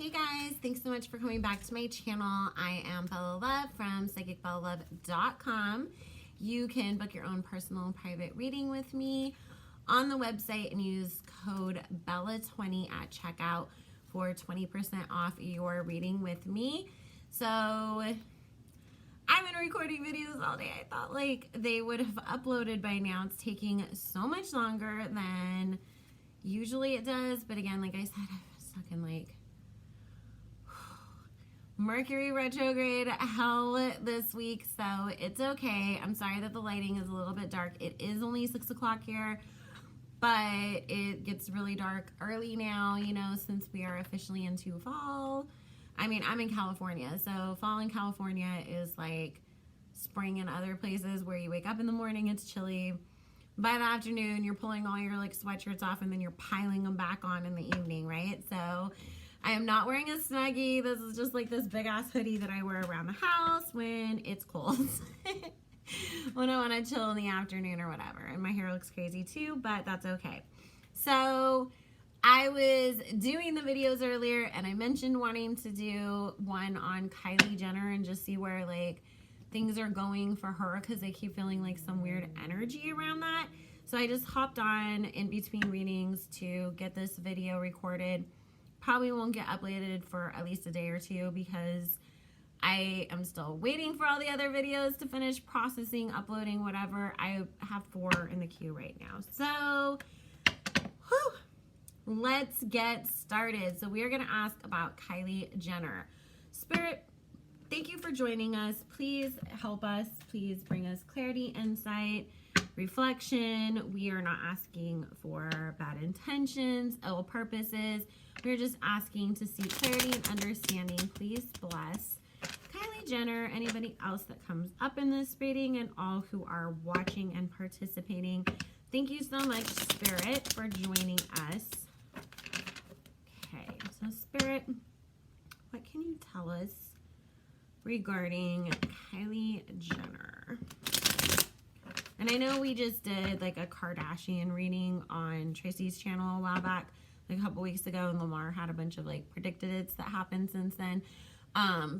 Hey guys, thanks so much for coming back to my channel. I am Bella Love from psychicbellalove.com. You can book your own personal private reading with me on the website and use code BELLA20 at checkout for 20% off your reading with me. So I've been recording videos all day. I thought like they would have uploaded by now. It's taking so much longer than usually it does. But again, like I said, I was stuck in like Mercury retrograde hell this week, so it's okay. I'm sorry that the lighting is a little bit dark. It is only 6 o'clock here, but it gets really dark early now, you know, since we are officially into fall. I mean, I'm in California, so fall in California is like spring in other places where you wake up in the morning, it's chilly. By the afternoon, you're pulling all your like sweatshirts off and then you're piling them back on in the evening, right? So I am not wearing a Snuggie. This is just like this big ass hoodie that I wear around the house when it's cold. When I want to chill in the afternoon or whatever. And my hair looks crazy too, but that's okay. So I was doing the videos earlier and I mentioned wanting to do one on Kylie Jenner and just see where like things are going for her because I keep feeling like some weird energy around that. So I just hopped on in between readings to get this video recorded. Probably won't get uploaded for at least a day or two because I am still waiting for all the other videos to finish processing, uploading, whatever. I have 4 in the queue right now. So, let's get started. So we are going to ask about Kylie Jenner. Spirit, thank you for joining us. Please help us. Please bring us clarity, insight, reflection. We are not asking for bad intentions, ill purposes. We're just asking to see clarity and understanding. Please bless Kylie Jenner, anybody else that comes up in this reading, and all who are watching and participating. Thank you so much, Spirit, for joining us. Okay, so Spirit, what can you tell us regarding Kylie Jenner? And I know we just did like a Kardashian reading on Tracy's channel a while back, like a couple weeks ago, and Lamar had a bunch of like predicted that happened since then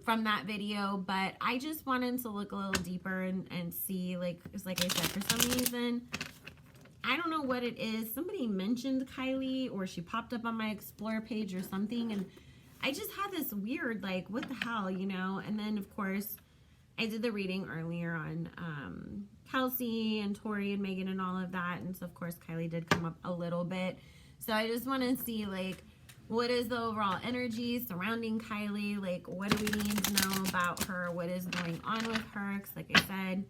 from that video. But I just wanted to look a little deeper and see, like I said, for some reason, I don't know what it is. Somebody mentioned Kylie or she popped up on my Explore page or something, and I just had this weird like, what the hell, you know? And then of course I did the reading earlier on Kelsey and Tori and Megan and all of that, and so of course Kylie did come up a little bit. So I just want to see like what is the overall energy surrounding Kylie, like what do we need to know about her, what is going on with her, because like I said,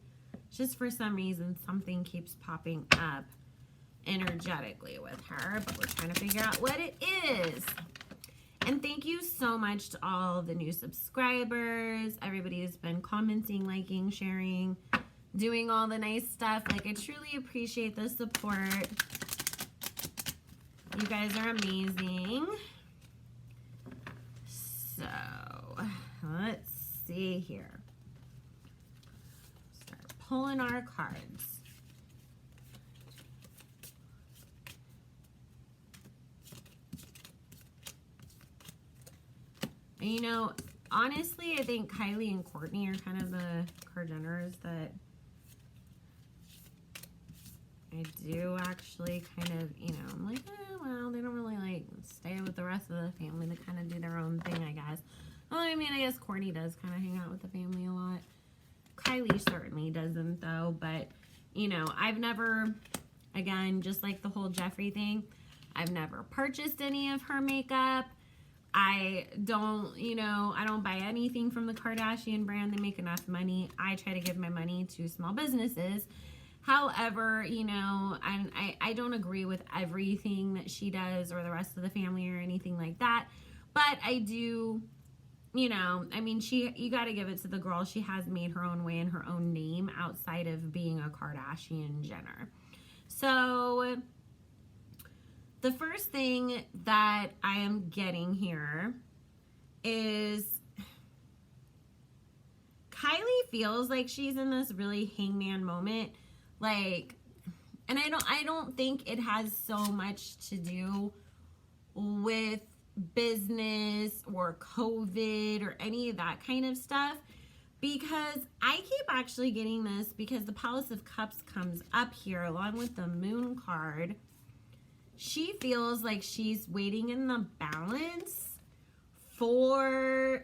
just for some reason something keeps popping up energetically with her, but we're trying to figure out what it is. And thank you so much to all the new subscribers, everybody who's been commenting, liking, sharing, doing all the nice stuff. Like I truly appreciate the support. You guys are amazing. So let's see here. Start pulling our cards. And you know, honestly, I think Kylie and Courtney are kind of the Jenners that I do actually kind of, you know, I'm like, well, they don't really like stay with the rest of the family. They kind of do their own thing, I guess. Well, I mean, I guess Courtney does kind of hang out with the family a lot. Kylie certainly doesn't, though. But, you know, I've never, again, just like the whole Jeffree thing, I've never purchased any of her makeup. I don't, you know, I don't buy anything from the Kardashian brand. They make enough money. I try to give my money to small businesses. However, you know, I don't agree with everything that she does or the rest of the family or anything like that. But I do, you know, I mean, you got to give it to the girl. She has made her own way and her own name outside of being a Kardashian Jenner. So the first thing that I am getting here is Kylie feels like she's in this really hangman moment. Like, and I don't think it has so much to do with business or COVID or any of that kind of stuff, because I keep actually getting this because the Palace of Cups comes up here along with the Moon card. She feels like she's waiting in the balance for,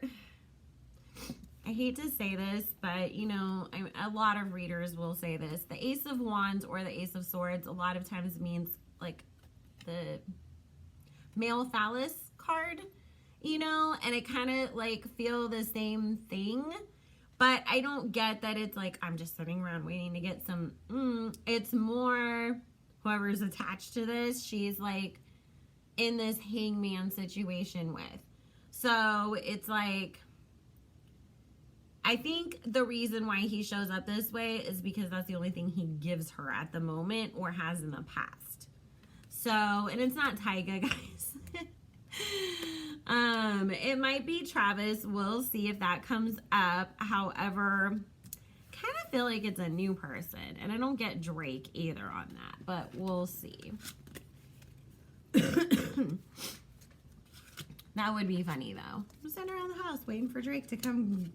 I hate to say this, but you know, a lot of readers will say this. The Ace of Wands or the Ace of Swords a lot of times means like the male phallus card, you know, and it kind of like feel the same thing. But I don't get that it's like I'm just sitting around waiting to get some. It's more whoever's attached to this, she's like in this hangman situation with. So it's like, I think the reason why he shows up this way is because that's the only thing he gives her at the moment or has in the past. So, and it's not Tyga, guys. It might be Travis. We'll see if that comes up. However, kind of feel like it's a new person, and I don't get Drake either on that, but we'll see. That would be funny though. I'm sitting around the house waiting for Drake to come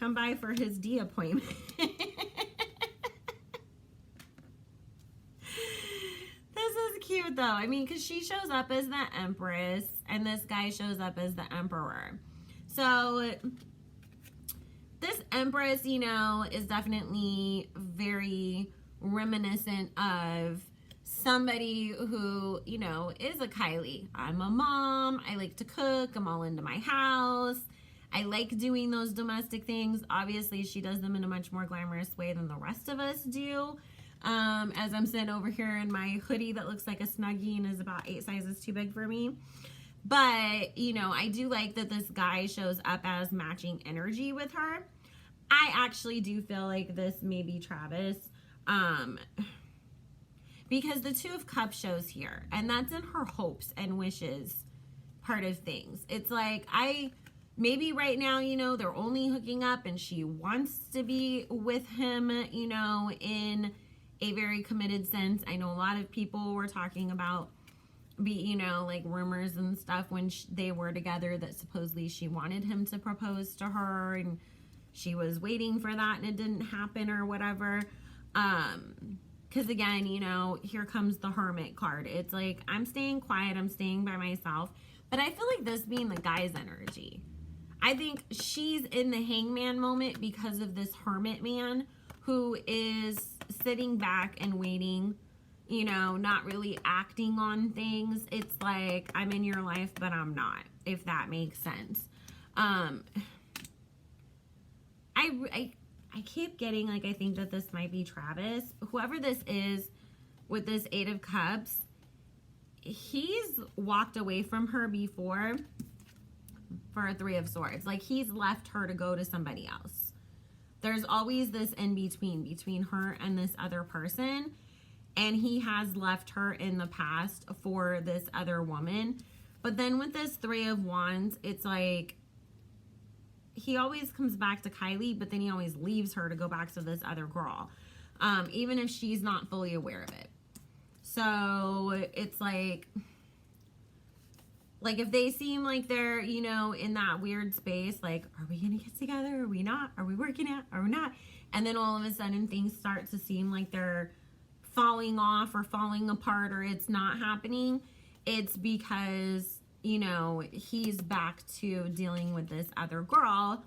by for his D appointment. Cute though. I mean, because she shows up as the Empress and this guy shows up as the Emperor. So this Empress, you know, is definitely very reminiscent of somebody who, you know, is a Kylie. I'm a mom. I like to cook. I'm all into my house. I like doing those domestic things. Obviously, she does them in a much more glamorous way than the rest of us do. As I'm sitting over here in my hoodie that looks like a Snuggie and is about 8 sizes too big for me. But, you know, I do like that this guy shows up as matching energy with her. I actually do feel like this may be Travis. Because the Two of Cups shows here. And that's in her hopes and wishes part of things. It's like, maybe right now, you know, they're only hooking up and she wants to be with him, you know, in a very committed sense. I know a lot of people were talking about, you know, like rumors and stuff when they were together that supposedly she wanted him to propose to her and she was waiting for that and it didn't happen or whatever. Because again, you know, here comes the Hermit card. It's like, I'm staying quiet, I'm staying by myself. But I feel like this being the guy's energy. I think she's in the hangman moment because of this Hermit man who is sitting back and waiting, you know, not really acting on things. It's like, I'm in your life, but I'm not, if that makes sense. I keep getting, like, I think that this might be Travis. Whoever this is with this Eight of Cups, he's walked away from her before for a Three of Swords. Like, he's left her to go to somebody else. There's always this in between her and this other person. And he has left her in the past for this other woman. But then with this Three of Wands, it's like, he always comes back to Kylie, but then he always leaves her to go back to this other girl. Even if she's not fully aware of it. So it's like if they seem like they're, you know, in that weird space, like, are we going to get together? Are we not? Are we working out? Are we not? And then all of a sudden things start to seem like they're falling off or falling apart or it's not happening. It's because, you know, he's back to dealing with this other girl.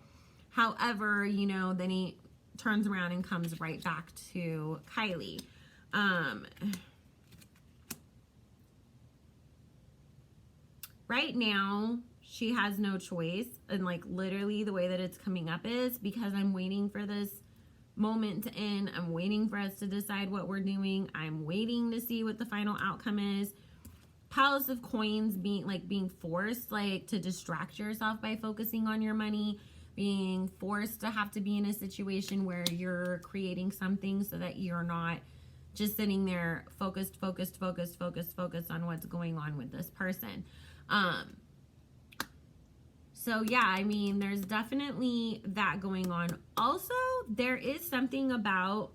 However, you know, then he turns around and comes right back to Kylie. Right now, she has no choice. And like literally the way that it's coming up is because I'm waiting for this moment to end. I'm waiting for us to decide what we're doing. I'm waiting to see what the final outcome is. Palace of Coins being forced like to distract yourself by focusing on your money, being forced to have to be in a situation where you're creating something so that you're not just sitting there focused on what's going on with this person. So yeah, I mean, there's definitely that going on. Also, there is something about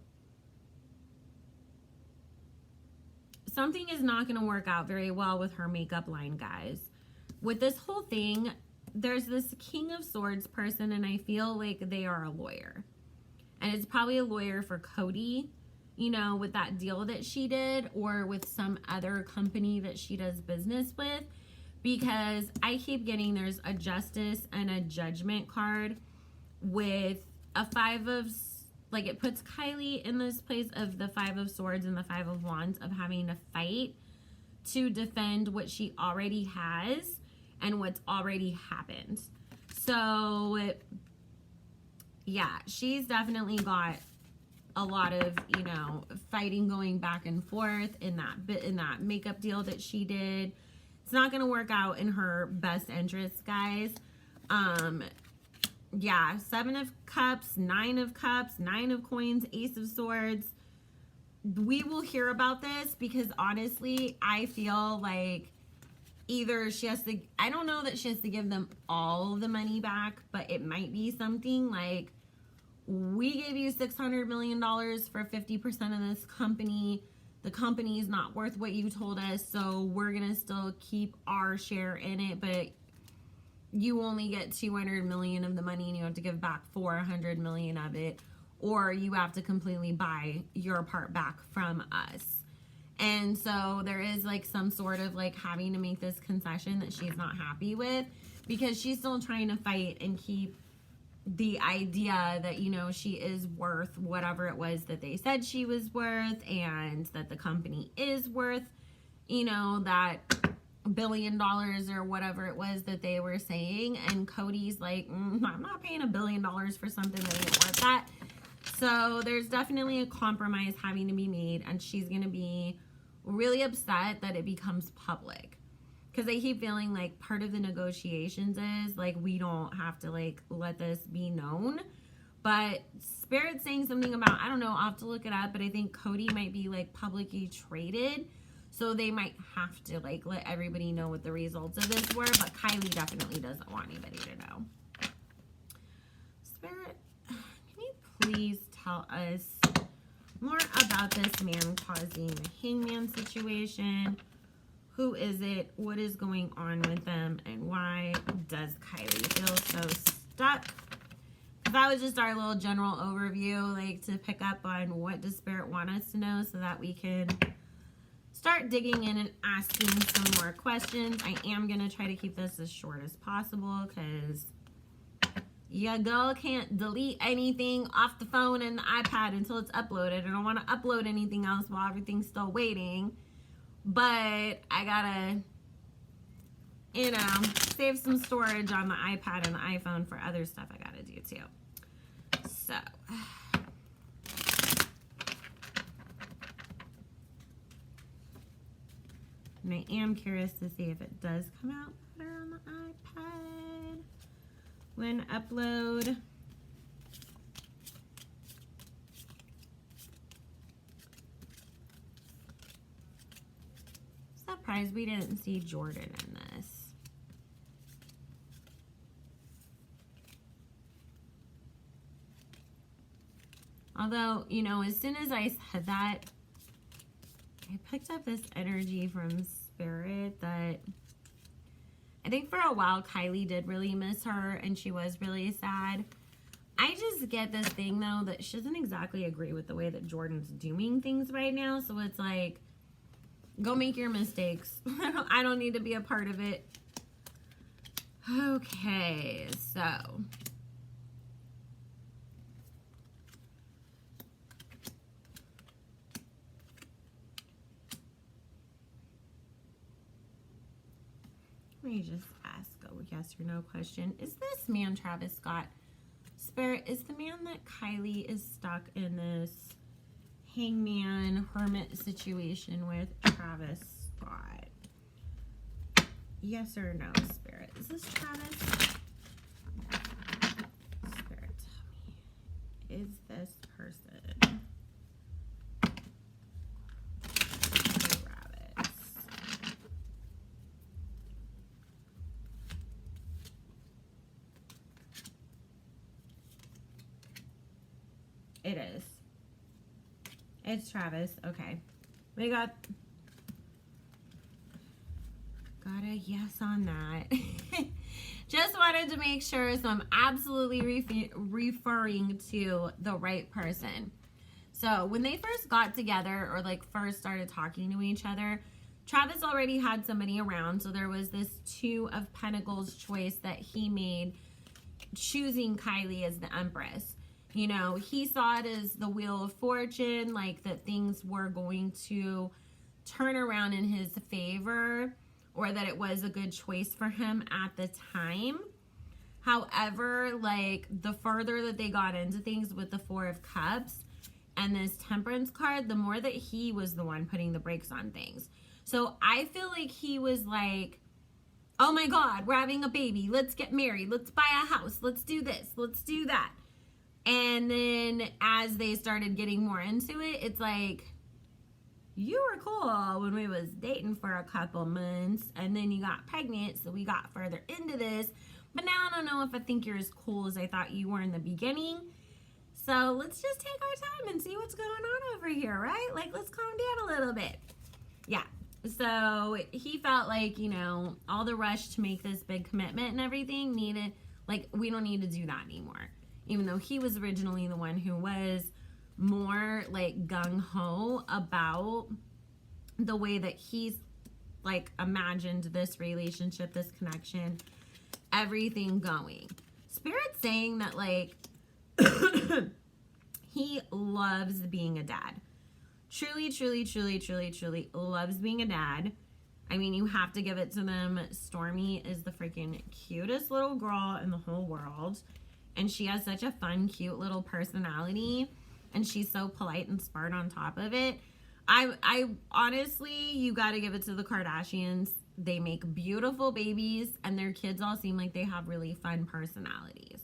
something is not going to work out very well with her makeup line, guys. with this whole thing, there's this King of Swords person, and I feel like they are a lawyer. And it's probably a lawyer for Cody, you know, with that deal that she did, or with some other company that she does business with. Because I keep getting there's a justice and a judgment card with a 5 of, like, it puts Kylie in this place of the 5 of Swords and the 5 of Wands of having to fight to defend what she already has and what's already happened. So, yeah, she's definitely got a lot of, you know, fighting going back and forth in that makeup deal that she did. It's not going to work out in her best interest, guys. Yeah, 7 of Cups, 9 of Cups, 9 of Coins, Ace of Swords. We will hear about this because honestly, I feel like either she has to, I don't know that she has to give them all the money back, but it might be something like, we gave you $600 million for 50% of this company. The company is not worth what you told us, so we're going to still keep our share in it, but you only get $200 million of the money and you have to give back $400 million of it, or you have to completely buy your part back from us. And so there is like some sort of like having to make this concession that she's not happy with, because she's still trying to fight and keep the idea that, you know, she is worth whatever it was that they said she was worth, and that the company is worth, you know, that $1 billion or whatever it was that they were saying. And Cody's like, I'm not paying $1 billion for something that ain't worth that. So there's definitely a compromise having to be made, and she's going to be really upset that it becomes public. Because I keep feeling like part of the negotiations is like, we don't have to like let this be known. But Spirit's saying something about, I don't know, I'll have to look it up, but I think Cody might be like publicly traded. So they might have to like let everybody know what the results of this were. But Kylie definitely doesn't want anybody to know. Spirit, can you please tell us more about this man causing the hangman situation? Who is it? What is going on with them? And why does Kylie feel so stuck? That was just our little general overview, like to pick up on what does Spirit want us to know so that we can start digging in and asking some more questions. I am going to try to keep this as short as possible because your girl can't delete anything off the phone and the iPad until it's uploaded. I don't want to upload anything else while everything's still waiting. But I gotta, you know, save some storage on the iPad and the iPhone for other stuff I gotta do too. So, and I am curious to see if it does come out better on the iPad when upload. Surprised we didn't see Jordan in this. Although, you know, as soon as I said that, I picked up this energy from Spirit that I think for a while Kylie did really miss her and she was really sad. I just get this thing though that she doesn't exactly agree with the way that Jordan's doing things right now. So it's like, go make your mistakes. I don't need to be a part of it. Okay, so. Let me just ask a yes or no question. Is this man Travis Scott? Spirit, is the man that Kylie is stuck in this hangman hermit situation with Travis Scott? Yes or no, Spirit? Is this Travis? Spirit, tell me. Is this person Travis? It is. It's Travis. Okay. We got yes on that. Just wanted to make sure, so I'm absolutely referring to the right person. So when they first got together, or like first started talking to each other, Travis already had somebody around. So there was this Two of Pentacles choice that he made, choosing Kylie as the Empress. You know, he saw it as the Wheel of Fortune, like that things were going to turn around in his favor, or that it was a good choice for him at the time. However, like the further that they got into things with the Four of Cups and this Temperance card, the more that he was the one putting the brakes on things. So I feel like he was like, oh my God, we're having a baby. Let's get married. Let's buy a house. Let's do this. Let's do that. And then as they started getting more into it, it's like, you were cool when we was dating for a couple months, and then you got pregnant, so we got further into this. But now I don't know if I think you're as cool as I thought you were in the beginning. So let's just take our time and see what's going on over here, right? Like, let's calm down a little bit. Yeah. So he felt like, you know, all the rush to make this big commitment and everything needed, like, we don't need to do that anymore. Even though he was originally the one who was more like gung-ho about the way that he's like imagined this relationship, this connection, everything going. Spirit's saying that like he loves being a dad. Truly, truly, truly, truly, truly loves being a dad. I mean, you have to give it to them. Stormy is the freaking cutest little girl in the whole world. And she has such a fun, cute little personality. And she's so polite and smart on top of it. I honestly, you got to give it to the Kardashians. They make beautiful babies, and their kids all seem like they have really fun personalities.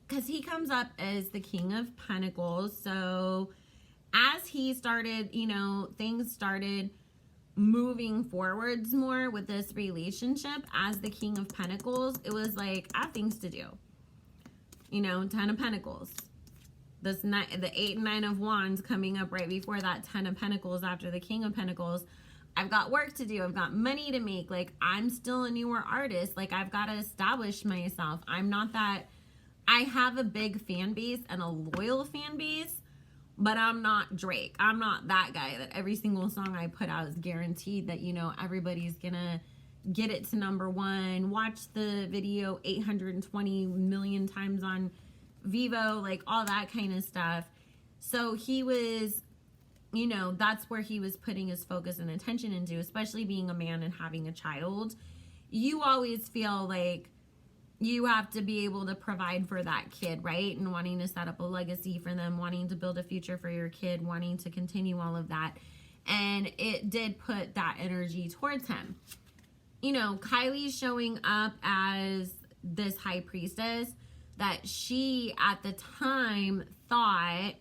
Because he comes up as the King of Pentacles. So as he started, you know, things started moving forwards more with this relationship as the King of Pentacles. It was like, I have things to do. You know, 10 of Pentacles. The 8 and 9 of Wands coming up right before that 10 of Pentacles after the King of Pentacles. I've got work to do. I've got money to make. Like, I'm still a newer artist. Like, I've got to establish myself. I'm not that... I have a big fan base and a loyal fan base, but I'm not Drake. I'm not that guy that every single song I put out is guaranteed that, you know, everybody's gonna get it to #1, watch the video 820 million times on Vivo, like all that kind of stuff. So he was, you know, that's where he was putting his focus and attention into, especially being a man and having a child. You always feel like you have to be able to provide for that kid, right? And wanting to set up a legacy for them, wanting to build a future for your kid, wanting to continue all of that. And it did put that energy towards him. You know, Kylie showing up as this high priestess that she at the time thought,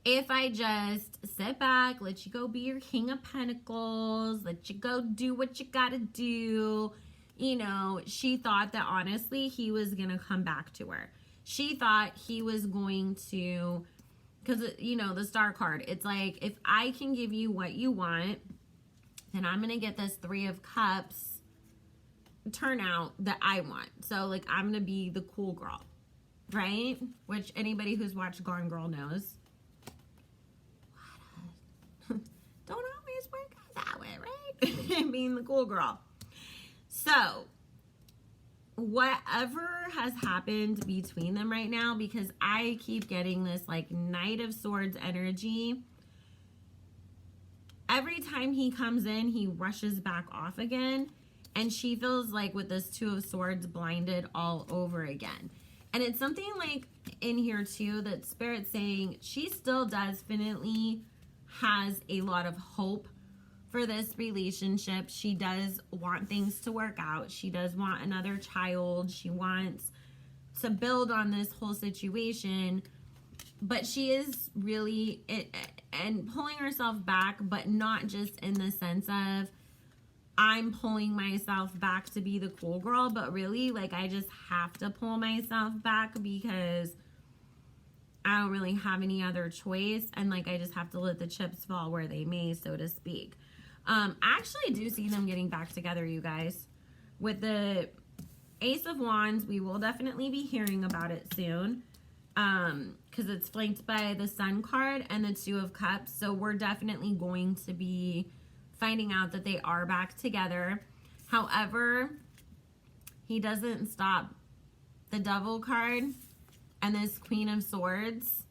if I just sit back, let you go be your King of Pentacles, let you go do what you gotta do, you know, she thought that honestly he was gonna come back to her. She thought he was going to, because, you know, the Star card, it's like, if I can give you what you want, then I'm gonna get this 3 of Cups turnout that I want. So, like, I'm gonna be the cool girl, right? Which anybody who's watched Gone Girl knows. Don't always work out that way, right? Being the cool girl. So, whatever has happened between them right now, because I keep getting this like Knight of Swords energy. Every time he comes in, he rushes back off again. And she feels like with this 2 of Swords blinded all over again. And it's something like in here too that Spirit's saying she still definitely has a lot of hope for this relationship. She does want things to work out. She does want another child. She wants to build on this whole situation. But she is really and pulling herself back, but not just in the sense of I'm pulling myself back to be the cool girl, but really like I just have to pull myself back because I don't really have any other choice, and like I just have to let the chips fall where they may, so to speak. I actually do see them getting back together, you guys. With the Ace of Wands, we will definitely be hearing about it soon. Because it's flanked by the Sun card and the Two of Cups. So we're definitely going to be finding out that they are back together. However, he doesn't stop. The Devil card and this Queen of Swords,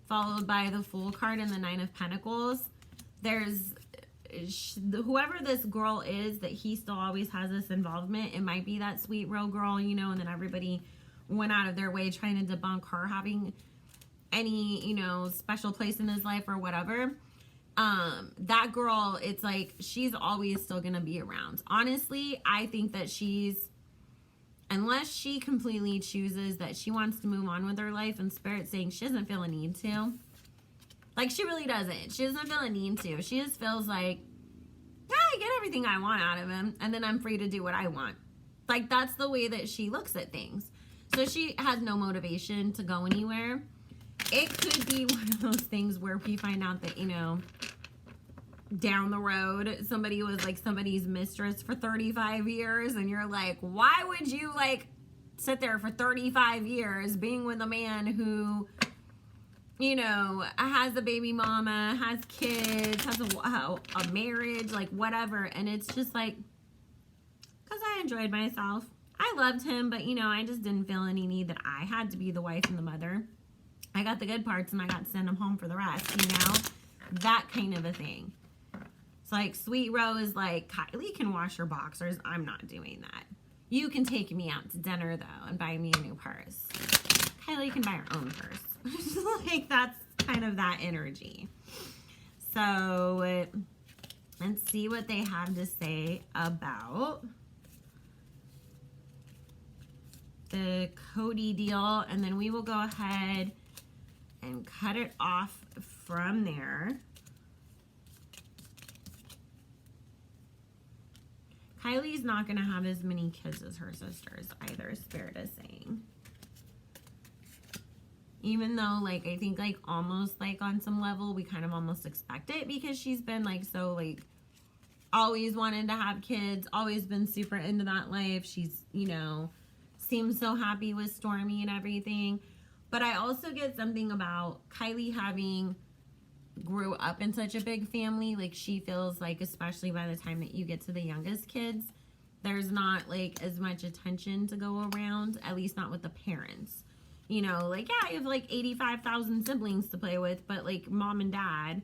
followed by the Fool card and the Nine of Pentacles. There's whoever this girl is that he still always has this involvement. It might be that sweet real girl, you know, and then everybody went out of their way trying to debunk her having any, you know, special place in his life or whatever. That girl, it's like she's always still gonna be around. Honestly, I think that unless she completely chooses that she wants to move on with her life, and Spirit's saying she doesn't feel a need to. Like, she really doesn't. She doesn't feel a need to. She just feels like, yeah, I get everything I want out of him, and then I'm free to do what I want. Like, that's the way that she looks at things. So she has no motivation to go anywhere. It could be one of those things where we find out that, you know, down the road, somebody was like somebody's mistress for 35 years, and you're like, why would you like sit there for 35 years being with a man who, you know, has a baby mama, has kids, has a marriage, like whatever. And it's just like, because I enjoyed myself. I loved him, but, you know, I just didn't feel any need that I had to be the wife and the mother. I got the good parts and I got to send him home for the rest, you know? That kind of a thing. It's like, Sweet Rose, like, Kylie can wash her boxers. I'm not doing that. You can take me out to dinner, though, and buy me a new purse. Kylie can buy her own purse. Like, that's kind of that energy. So, let's see what they have to say about the Cody deal, and then we will go ahead and cut it off from there. Kylie's not going to have as many kids as her sisters either, Spirit is saying. Even though, like, I think, like, almost, like, on some level, we kind of almost expect it because she's been, like, so, like, always wanted to have kids, always been super into that life. She's, you know, seems so happy with Stormy and everything. But I also get something about Kylie having grew up in such a big family. Like, she feels like, especially by the time that you get to the youngest kids, there's not, like, as much attention to go around, at least not with the parents. You know, like, yeah, you have, like, 85,000 siblings to play with, but, like, mom and dad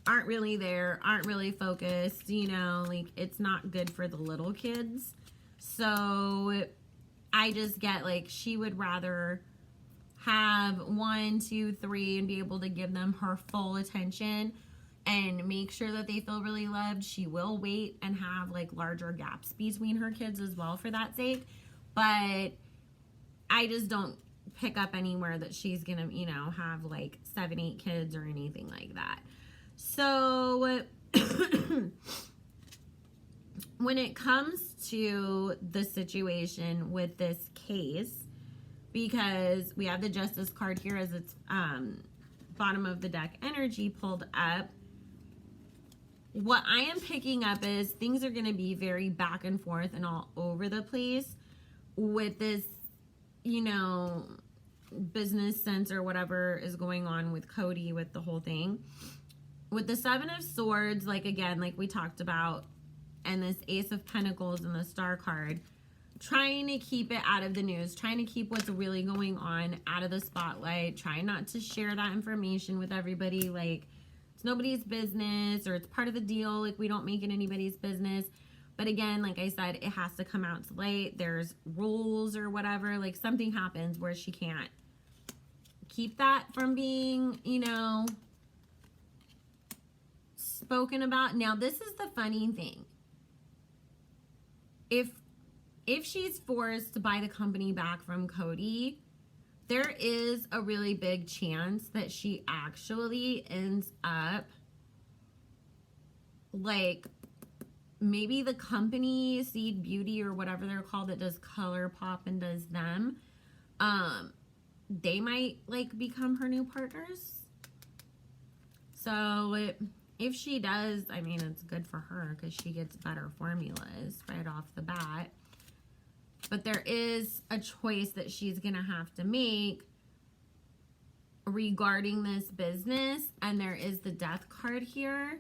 aren't really there, aren't really focused, you know, like, it's not good for the little kids. So I just get, like, she would rather have 1, 2, 3 and be able to give them her full attention and make sure that they feel really loved. She will wait and have, like, larger gaps between her kids as well for that sake. But I just don't pick up anywhere that she's gonna, you know, have, like, 7, 8 kids or anything like that. So when it comes to the situation with this case, because we have the Justice card here as its bottom of the deck energy pulled up, what I am picking up is things are going to be very back and forth and all over the place with this, you know, business sense or whatever is going on with Cody with the whole thing. With the Seven of Swords, like, again, like we talked about, and this Ace of Pentacles and the Star card, trying to keep it out of the news, trying to keep what's really going on out of the spotlight, trying not to share that information with everybody. Like, it's nobody's business, or it's part of the deal. Like, we don't make it anybody's business. But again, like I said, it has to come out to light. There's rules or whatever. Like, something happens where she can't keep that from being, you know, spoken about. Now, this is the funny thing. If she's forced to buy the company back from Cody, there is a really big chance that she actually ends up, like, maybe the company, Seed Beauty or whatever they're called, that does ColourPop and does them, they might, like, become her new partners. So If she does, I mean, it's good for her because she gets better formulas right off the bat. But there is a choice that she's going to have to make regarding this business. And there is the death card here,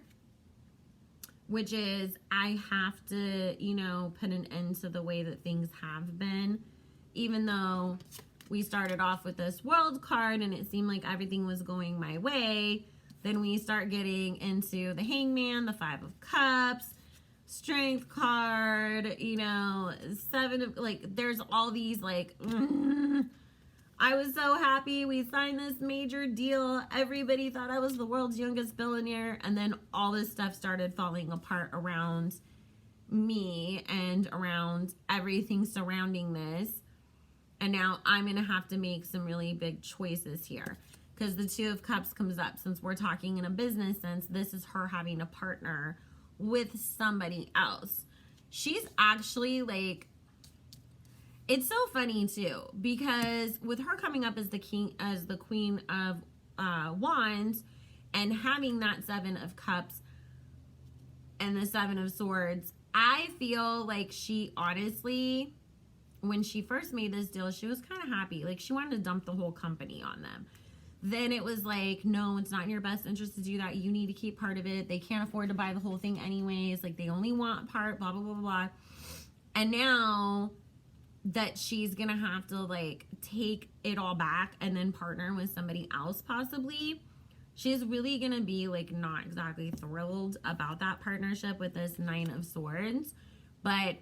which is I have to, you know, put an end to the way that things have been. Even though we started off with this world card and it seemed like everything was going my way, then we start getting into the hangman, the 5 of cups, strength card, you know, 7 of, like, there's all these, like, I was so happy we signed this major deal. Everybody thought I was the world's youngest billionaire. And then all this stuff started falling apart around me and around everything surrounding this. And now I'm going to have to make some really big choices here. Because the 2 of Cups comes up. Since we're talking in a business sense, this is her having a partner with somebody else. She's actually like, it's so funny too, because with her coming up as the Queen of Wands and having that 7 of Cups and the 7 of Swords, I feel like she honestly, when she first made this deal, she was kind of happy. Like, she wanted to dump the whole company on them. Then it was like, no, it's not in your best interest to do that. You need to keep part of it. They can't afford to buy the whole thing anyways. Like, they only want part, blah, blah, blah, blah. And now that she's going to have to, like, take it all back and then partner with somebody else possibly, she's really going to be, like, not exactly thrilled about that partnership with this 9 of Swords. But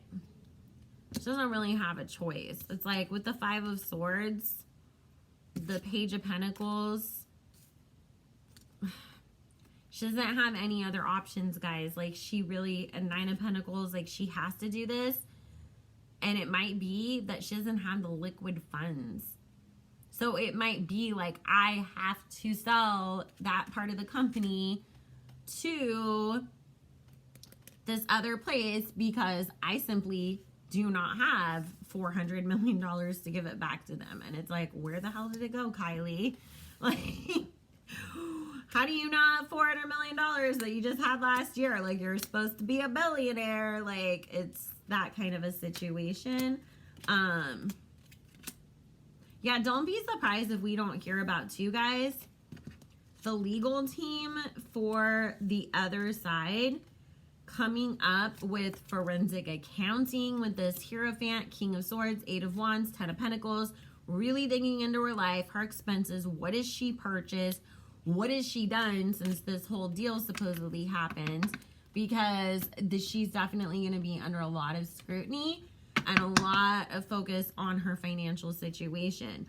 she doesn't really have a choice. It's like with the 5 of Swords, the Page of Pentacles, she doesn't have any other options, guys. Like, she really, a 9 of Pentacles, like, she has to do this. And it might be that she doesn't have the liquid funds. So it might be like, I have to sell that part of the company to this other place because I simply do not have $400 million to give it back to them. And it's like, where the hell did it go, Kylie? Like, how do you not have $400 million that you just had last year? Like, you're supposed to be a billionaire. Like, it's that kind of a situation. Yeah, don't be surprised if we don't hear about too, guys. The legal team for the other side coming up with forensic accounting with this Hierophant, King of Swords, 8 of Wands, 10 of Pentacles, really digging into her life, her expenses, what has she purchased, what has she done since this whole deal supposedly happened, because she's definitely going to be under a lot of scrutiny and a lot of focus on her financial situation.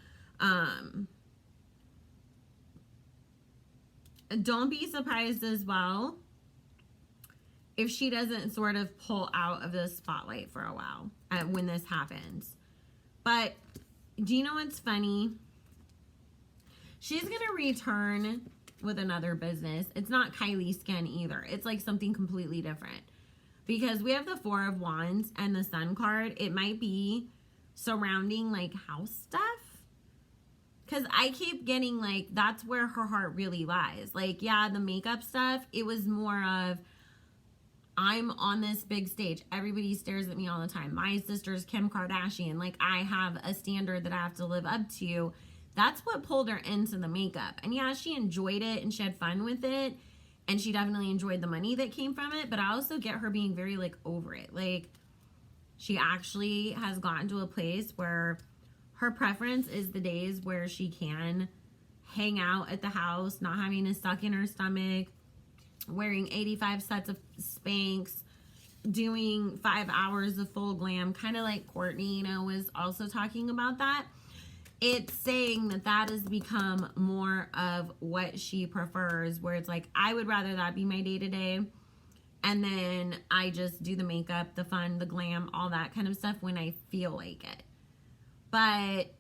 Don't be surprised as well if she doesn't sort of pull out of the spotlight for a while when this happens. But do you know what's funny? She's going to return with another business. It's not Kylie Skin either. It's like something completely different. Because we have the 4 of Wands and the Sun card. It might be surrounding like house stuff. Because I keep getting like, that's where her heart really lies. Like, yeah, the makeup stuff, it was more of, I'm on this big stage. Everybody stares at me all the time. My sister's Kim Kardashian. Like, I have a standard that I have to live up to. That's what pulled her into the makeup. And yeah, she enjoyed it and she had fun with it. And she definitely enjoyed the money that came from it. But I also get her being very, like, over it. Like, she actually has gotten to a place where her preference is the days where she can hang out at the house, not having to suck in her stomach, wearing 85 sets of Spanx, doing 5 hours of full glam, kind of like Courtney, you know, was also talking about that. It's saying that that has become more of what she prefers, where it's like, I would rather that be my day-to-day, and then I just do the makeup, the fun, the glam, all that kind of stuff when I feel like it. But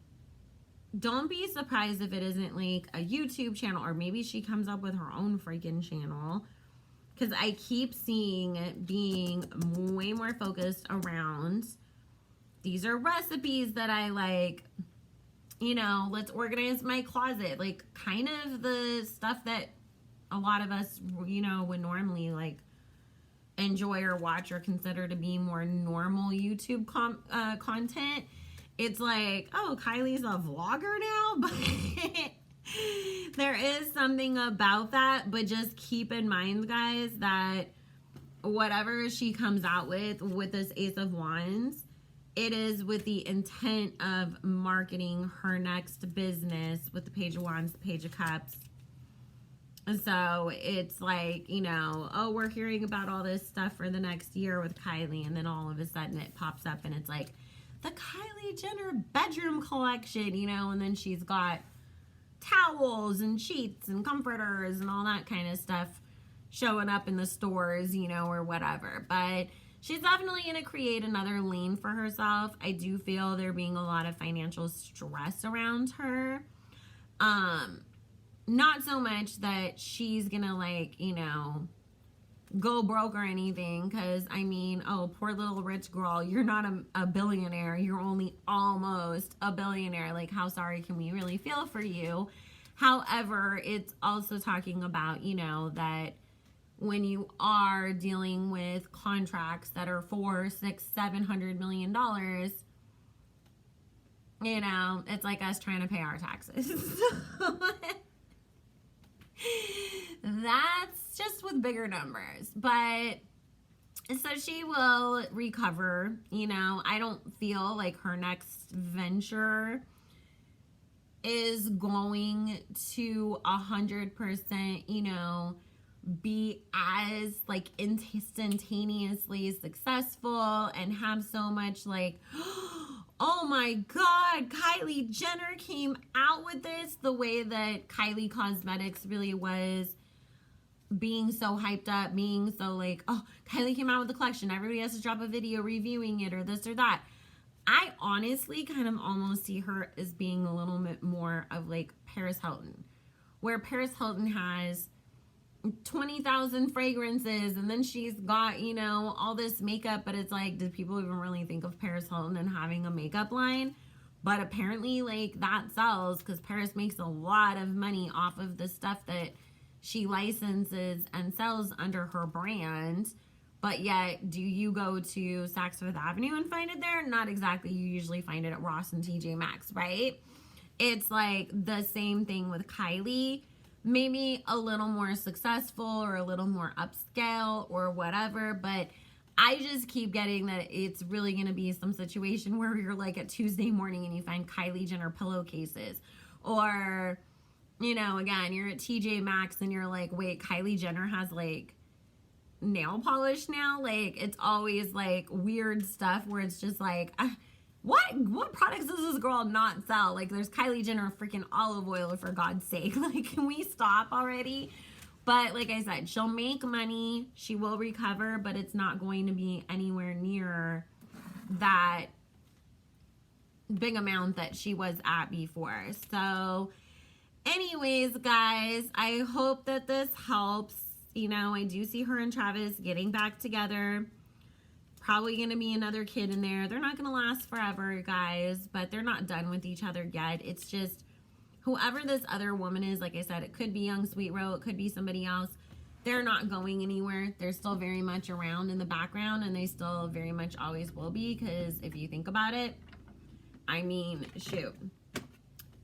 don't be surprised if it isn't like a YouTube channel, or maybe she comes up with her own freaking channel. Because I keep seeing it being way more focused around, these are recipes that I like, you know, let's organize my closet. Like, kind of the stuff that a lot of us, you know, would normally like enjoy or watch or consider to be more normal YouTube content. It's like, oh, Kylie's a vlogger now, but there is something about that. But just keep in mind, guys, that whatever she comes out with this Ace of Wands, it is with the intent of marketing her next business with the Page of Wands, the Page of Cups. So it's like, you know, oh, we're hearing about all this stuff for the next year with Kylie, and then all of a sudden it pops up and it's like the Kylie Jenner bedroom collection, you know, and then she's got towels and sheets and comforters and all that kind of stuff showing up in the stores, you know, or whatever. But she's definitely going to create another lane for herself. I do feel there being a lot of financial stress around her. Not so much that she's going to, like, you know, go broke or anything. Because, I mean, oh, poor little rich girl. You're not a billionaire. You're only almost a billionaire. Like, how sorry can we really feel for you? However, it's also talking about, you know, that when you are dealing with contracts that are $400, $600, $700 million, you know, it's like us trying to pay our taxes. That's just with bigger numbers. But so she will recover. You know, I don't feel like her next venture is going to 100%, you know, be as like instantaneously successful and have so much like, oh my God, Kylie Jenner came out with this, the way that Kylie Cosmetics really was being so hyped up, being so like, oh, Kylie came out with the collection, everybody has to drop a video reviewing it or this or that. I honestly kind of almost see her as being a little bit more of like Paris Hilton, where Paris Hilton has 20,000 fragrances and then she's got, you know, all this makeup, but it's like, did people even really think of Paris Hilton and having a makeup line? But apparently like that sells because Paris makes a lot of money off of the stuff that she licenses and sells under her brand. But yet, do you go to Saks Fifth Avenue and find it there? Not exactly. You usually find it at Ross and TJ Maxx, right? It's like the same thing with Kylie. Maybe a little more successful or a little more upscale or whatever, but I just keep getting that it's really going to be some situation where you're like at Tuesday morning and you find Kylie Jenner pillowcases, or, you know, again, you're at TJ Maxx and you're like, wait, Kylie Jenner has like nail polish now? Like, it's always like weird stuff where it's just like, what products does this girl not sell? Like, there's Kylie Jenner freaking olive oil, for God's sake. Like, can we stop already? But like I said, she'll make money, she will recover, but it's not going to be anywhere near that big amount that she was at before. So anyways, guys, I hope that this helps. You know, I do see her and Travis getting back together. Probably going to be another kid in there. They're not going to last forever, guys, but they're not done with each other yet. It's just whoever this other woman is, like I said, it could be young Sweet Ro, it could be somebody else. They're not going anywhere. They're still very much around in the background, and they still very much always will be, because if you think about it, I mean, shoot.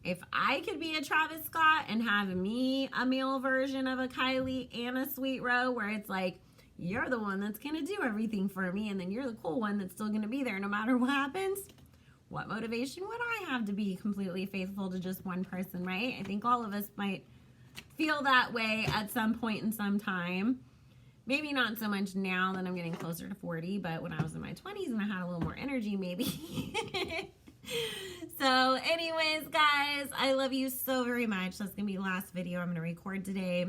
If I could be a Travis Scott and have me a male version of a Kylie and a Sweet Ro, where it's like, you're the one that's going to do everything for me, and then you're the cool one that's still going to be there no matter what happens, what motivation would I have to be completely faithful to just one person, right? I think all of us might feel that way at some point in some time. Maybe not so much now that I'm getting closer to 40, but when I was in my 20s and I had a little more energy, maybe. So anyways, guys, I love you so very much. That's going to be the last video I'm going to record today.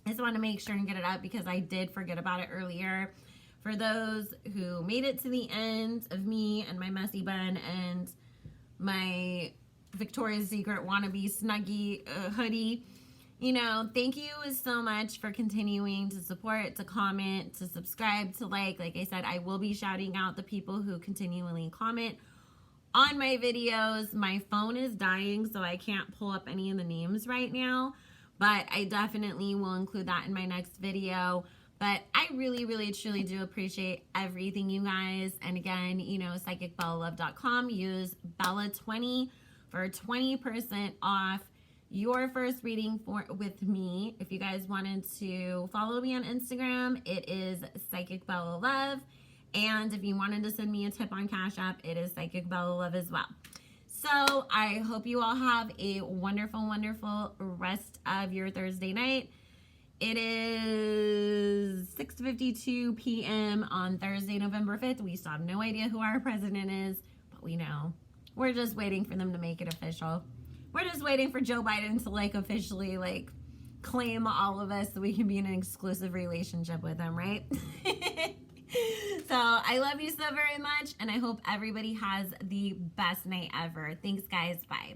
I just want to make sure and get it up because I did forget about it earlier. For those who made it to the end of me and my messy bun and my Victoria's Secret wannabe Snuggie hoodie, you know, thank you so much for continuing to support, to comment, to subscribe, to like. Like I said, I will be shouting out the people who continually comment on my videos. My phone is dying, so I can't pull up any of the names right now. but I definitely will include that in my next video. But I really, really, truly do appreciate everything, you guys. And again, you know, psychicbellalove.com. Use Bella20 for 20% off your first reading with me. If you guys wanted to follow me on Instagram, it is Psychic Bella Love. And if you wanted to send me a tip on Cash App, it is Psychic Bella Love as well. So I hope you all have a wonderful, wonderful rest of your Thursday night. It is 6:52 p.m. on Thursday, November 5th. We still have no idea who our president is, but we know. We're just waiting for them to make it official. We're just waiting for Joe Biden to officially claim all of us so we can be in an exclusive relationship with him, right? So I love you so very much, and I hope everybody has the best night ever. Thanks, guys. Bye.